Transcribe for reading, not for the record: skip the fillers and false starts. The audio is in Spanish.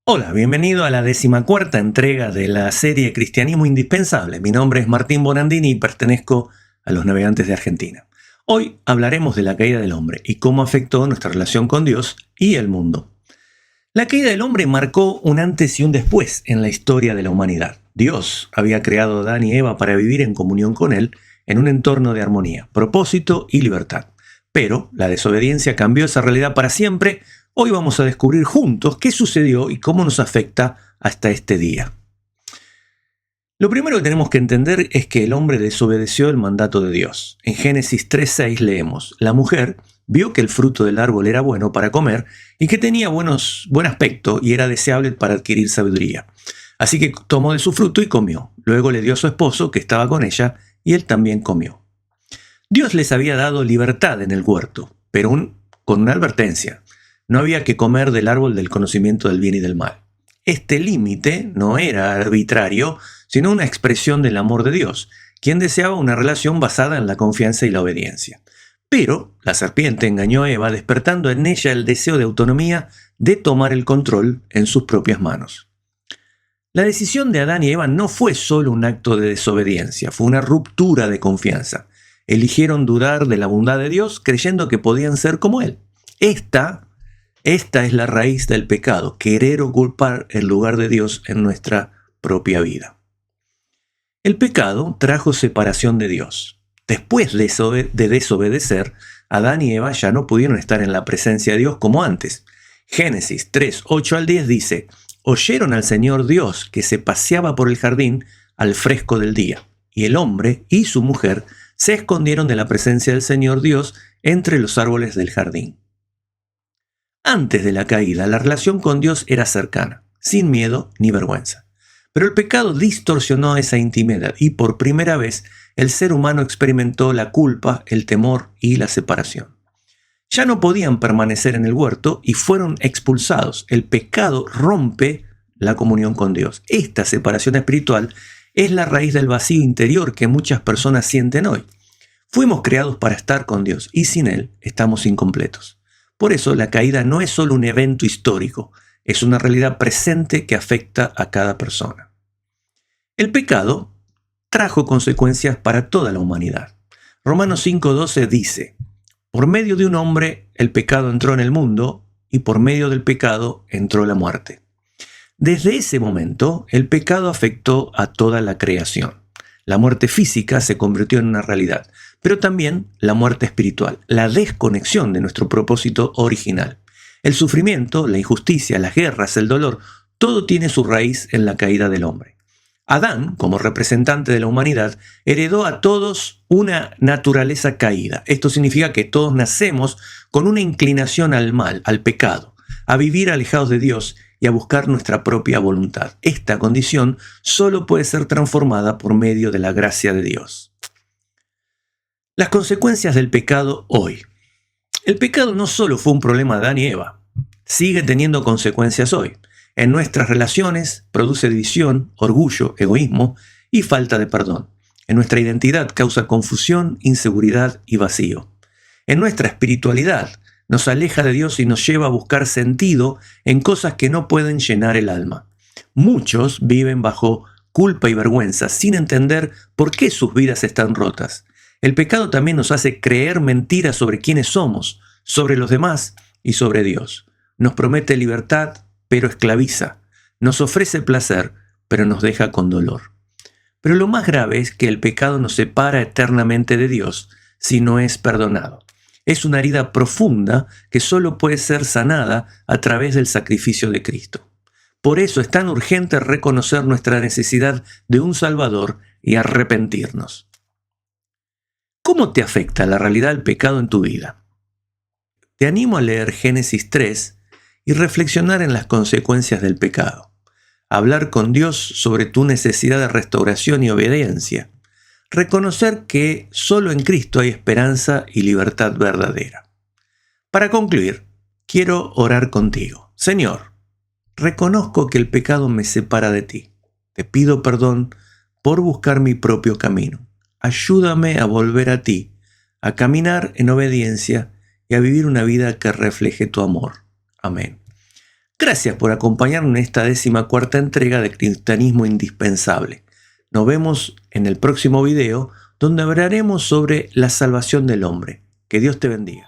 Hola, bienvenido a la 14ª entrega de la serie Cristianismo Indispensable. Mi nombre es Martín Bonandini y pertenezco a los Navegantes de Argentina. Hoy hablaremos de la caída del hombre y cómo afectó nuestra relación con Dios y el mundo. La caída del hombre marcó un antes y un después en la historia de la humanidad. Dios había creado a Adán y Eva para vivir en comunión con Él en un entorno de armonía, propósito y libertad. Pero la desobediencia cambió esa realidad para siempre. Hoy vamos a descubrir juntos qué sucedió y cómo nos afecta hasta este día. Lo primero que tenemos que entender es que el hombre desobedeció el mandato de Dios. En Génesis 3:6 leemos: la mujer vio que el fruto del árbol era bueno para comer y que tenía buen aspecto y era deseable para adquirir sabiduría. Así que tomó de su fruto y comió. Luego le dio a su esposo, que estaba con ella, y él también comió. Dios les había dado libertad en el huerto, pero con una advertencia. No había que comer del árbol del conocimiento del bien y del mal. Este límite no era arbitrario, sino una expresión del amor de Dios, quien deseaba una relación basada en la confianza y la obediencia. Pero la serpiente engañó a Eva, despertando en ella el deseo de autonomía, de tomar el control en sus propias manos. La decisión de Adán y Eva no fue solo un acto de desobediencia, fue una ruptura de confianza. Eligieron dudar de la bondad de Dios, creyendo que podían ser como Él. Esta es la raíz del pecado, querer ocupar el lugar de Dios en nuestra propia vida. El pecado trajo separación de Dios. Después de desobedecer, Adán y Eva ya no pudieron estar en la presencia de Dios como antes. Génesis 3:8-10 dice: oyeron al Señor Dios que se paseaba por el jardín al fresco del día, y el hombre y su mujer se escondieron de la presencia del Señor Dios entre los árboles del jardín. Antes de la caída, la relación con Dios era cercana, sin miedo ni vergüenza. Pero el pecado distorsionó esa intimidad y por primera vez el ser humano experimentó la culpa, el temor y la separación. Ya no podían permanecer en el huerto y fueron expulsados. El pecado rompe la comunión con Dios. Esta separación espiritual es la raíz del vacío interior que muchas personas sienten hoy. Fuimos creados para estar con Dios y sin Él estamos incompletos. Por eso la caída no es solo un evento histórico, es una realidad presente que afecta a cada persona. El pecado trajo consecuencias para toda la humanidad. Romanos 5:12 dice: por medio de un hombre el pecado entró en el mundo y por medio del pecado entró la muerte. Desde ese momento el pecado afectó a toda la creación. La muerte física se convirtió en una realidad, pero también la muerte espiritual, la desconexión de nuestro propósito original. El sufrimiento, la injusticia, las guerras, el dolor, todo tiene su raíz en la caída del hombre. Adán, como representante de la humanidad, heredó a todos una naturaleza caída. Esto significa que todos nacemos con una inclinación al mal, al pecado, a vivir alejados de Dios y a buscar nuestra propia voluntad. Esta condición solo puede ser transformada por medio de la gracia de Dios. Las consecuencias del pecado hoy. El pecado no solo fue un problema de Adán y Eva, sigue teniendo consecuencias hoy. En nuestras relaciones produce división, orgullo, egoísmo y falta de perdón. En nuestra identidad causa confusión, inseguridad y vacío. En nuestra espiritualidad nos aleja de Dios y nos lleva a buscar sentido en cosas que no pueden llenar el alma. Muchos viven bajo culpa y vergüenza sin entender por qué sus vidas están rotas. El pecado también nos hace creer mentiras sobre quiénes somos, sobre los demás y sobre Dios. Nos promete libertad, pero esclaviza. Nos ofrece placer, pero nos deja con dolor. Pero lo más grave es que el pecado nos separa eternamente de Dios si no es perdonado. Es una herida profunda que solo puede ser sanada a través del sacrificio de Cristo. Por eso es tan urgente reconocer nuestra necesidad de un Salvador y arrepentirnos. ¿Cómo te afecta la realidad del pecado en tu vida? Te animo a leer Génesis 3 y reflexionar en las consecuencias del pecado. Hablar con Dios sobre tu necesidad de restauración y obediencia. Reconocer que solo en Cristo hay esperanza y libertad verdadera. Para concluir, quiero orar contigo. Señor, reconozco que el pecado me separa de ti. Te pido perdón por buscar mi propio camino. Ayúdame a volver a ti, a caminar en obediencia y a vivir una vida que refleje tu amor. Amén. Gracias por acompañarnos en esta 14ª entrega de Cristianismo Indispensable. Nos vemos en el próximo video donde hablaremos sobre la salvación del hombre. Que Dios te bendiga.